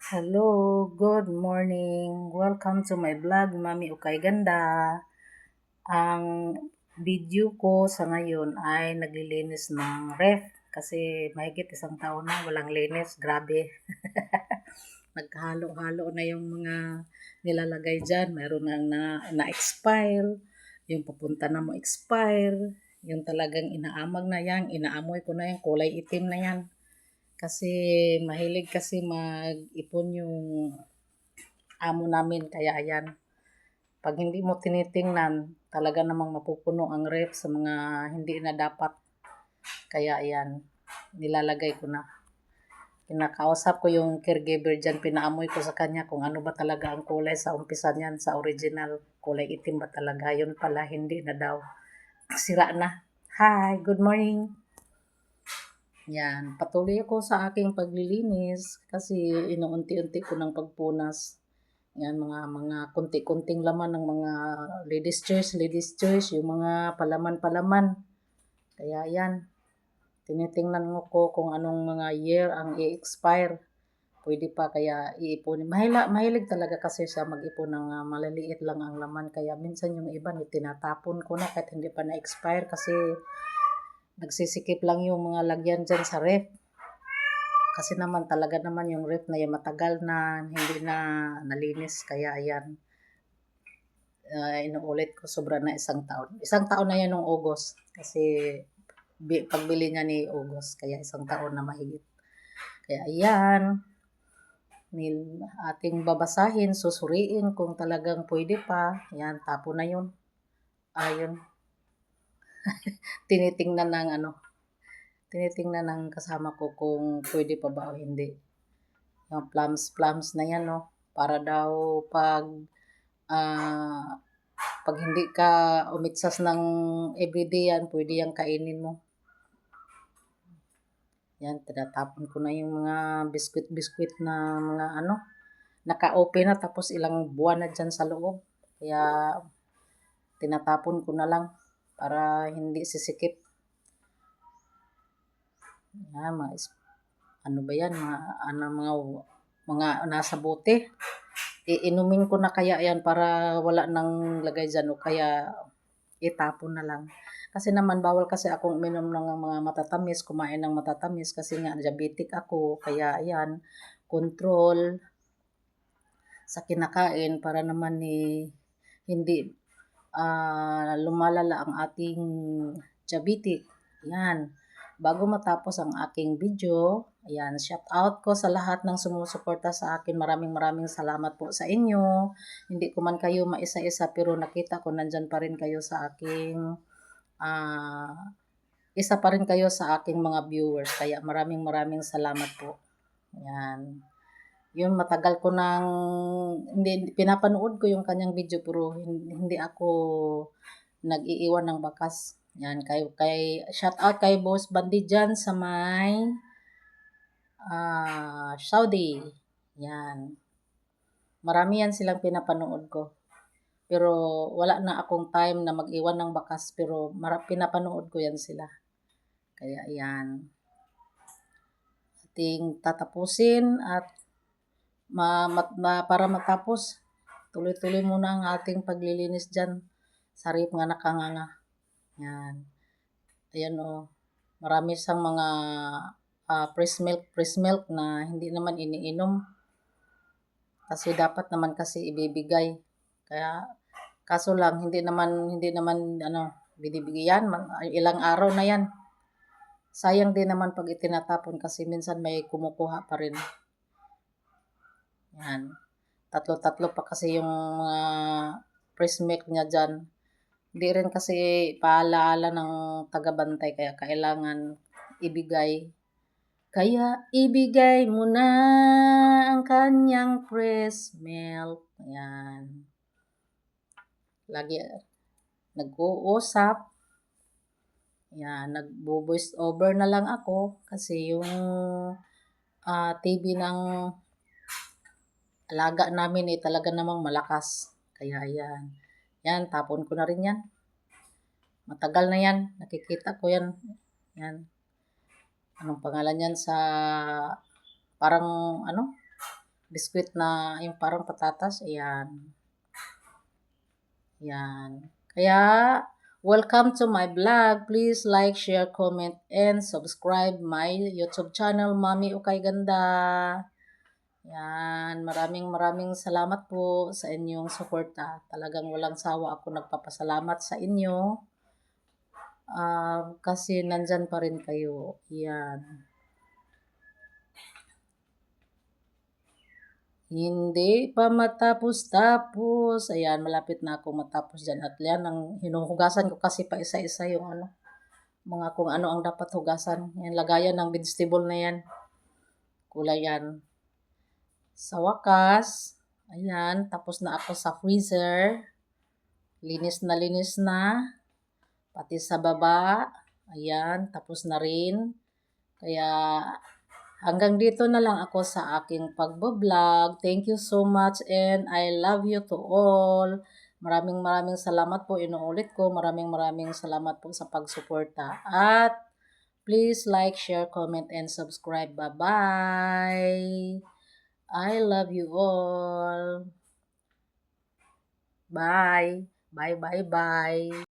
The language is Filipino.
Hello, good morning. Welcome to my vlog, Mami Ukay Ganda. Ang video ko sa ngayon ay naglilinis ng ref kasi mahigit isang taon na walang linis. Grabe. Nagkahalo-halo na yung mga nilalagay dyan. Mayroon na-expire, yung papunta na mo expire, yung talagang inaamag na yan, inaamoy ko na yan, kulay itim na yan. Kasi mahilig kasi mag-ipon yung amo namin kaya ayan. Pag hindi mo tinitingnan, talaga namang mapupuno ang ref sa mga hindi na dapat. Kaya ayan, nilalagay ko na. Kinakausap ko yung caregiver dyan, pinaamoy ko sa kanya kung ano ba talaga ang kulay sa umpisa niyan, sa original. Kulay itim ba talaga? Yun pala, hindi na daw. Sira na. Hi, good morning. Yan, patuloy ako sa aking paglilinis kasi inuunti-unti ko ng pagpunas. Yan, mga konti-konting laman ng mga ladies choice, yung mga palaman-palaman. Kaya yan, tinitingnan ko kung anong mga year ang i-expire. Pwede pa kaya iipon. Mahilig talaga kasi siya mag-ipon ng malaliit lang ang laman. Kaya minsan yung iba, tinatapon ko na kahit hindi pa na-expire kasi nagsisikip lang yung mga lagyan dyan sa ref. Kasi naman talaga naman yung ref na yung matagal na hindi na nalinis. Kaya ayan, inuulit ko sobra na isang taon. Isang taon na yan nung August. Kasi pagbili niya ni August. Kaya isang taon na mahigit. Kaya ayan, ating babasahin, susuriin kung talagang pwede pa. Ayan, tapo na yun. Ayun, tinitingnan ng tinitingnan ng kasama ko kung pwede pa ba o hindi. Yung plums na yan, no? Para daw ah, pag hindi ka umitsas ng everyday yan, pwede yung kainin mo. Yan, tinatapon ko na yung mga biskwit-biskwit na mga naka-open na tapos ilang buwan na dyan sa loob. Kaya tinatapon ko na lang para hindi sisikip. Yan, ano ba yan, mga nasa bote. Iinumin ko na kaya yan para wala nang lagay dyan o kaya itapon na lang. Kasi naman bawal kasi akong uminom ng mga matatamis, kumain ng matatamis kasi nga diabetic ako. Kaya ayan, control sa kinakain para naman hindi lumalala ang ating diabetic. Ayan. Bago matapos ang aking video, ayan, shout out ko sa lahat ng sumusuporta sa akin. Maraming salamat po sa inyo. Hindi ko man kayo maisa-isa pero nakita ko nandyan pa rin kayo sa aking isa pa rin kayo sa aking mga viewers. Kaya maraming salamat po. Ayan. Yun, matagal ko nang hindi pinapanood ko yung kanyang video pero hindi ako nag-iiwan ng bakas. Yan, kay shout out kay Boss Bandi dyan sa may Saudi. Yan. Marami yan silang pinapanood ko. Pero wala na akong time na mag-iwan ng bakas pero pinapanood ko yan sila. Kaya yan. Ating tatapusin at para matapos, tuloy-tuloy muna ang ating paglilinis dyan. Sarip nga nakanganga. Yan. Ayan o. Marami siyang mga fresh milk na hindi naman iniinom. Kasi dapat naman kasi ibibigay. Kaya kaso lang hindi naman binibigyan, ilang araw na yan. Sayang din naman pag itinatapon kasi minsan may kumukuha pa rin. Yan. Tatlo pa kasi yung fresh milk niya dyan. Hindi rin kasi paalaala ng tagabantay kaya kailangan ibigay. Kaya ibigay mo na ang kanyang fresh milk. Ayan. Lagi nag-uusap. Ayan, nagbo-voice over na lang ako kasi yung TV ng alaga namin talaga namang malakas. Kaya ayan. Yan, tapon ko na rin yan. Matagal na yan. Nakikita ko yan. Yan. Anong pangalan yan sa parang Biskwit na yung parang patatas. Ayan. Yan. Kaya, welcome to my vlog. Please like, share, comment, and subscribe my YouTube channel, Mami Ukay Ganda. Yan. Maraming salamat po sa inyong suporta. Talagang walang sawa ako nagpapasalamat sa inyo. Kasi nandyan pa rin kayo. Yan. Hindi pa matapos-tapos. Ayan, malapit na ako matapos dyan. At yan, ang hinuhugasan ko kasi pa isa-isa yung mga kung ano ang dapat hugasan. Yan, lagayan ng vegetable na yan. Kulay yan. Sa wakas, ayan, tapos na ako sa freezer. Linis na. Pati sa baba. Ayan, tapos na rin. Kaya, hanggang dito na lang ako sa aking pagbablog. Thank you so much and I love you to all. Maraming salamat po. Inuulit ko. Maraming salamat po sa pagsuporta. At please like, share, comment, and subscribe. Bye-bye. I love you all. Bye. Bye.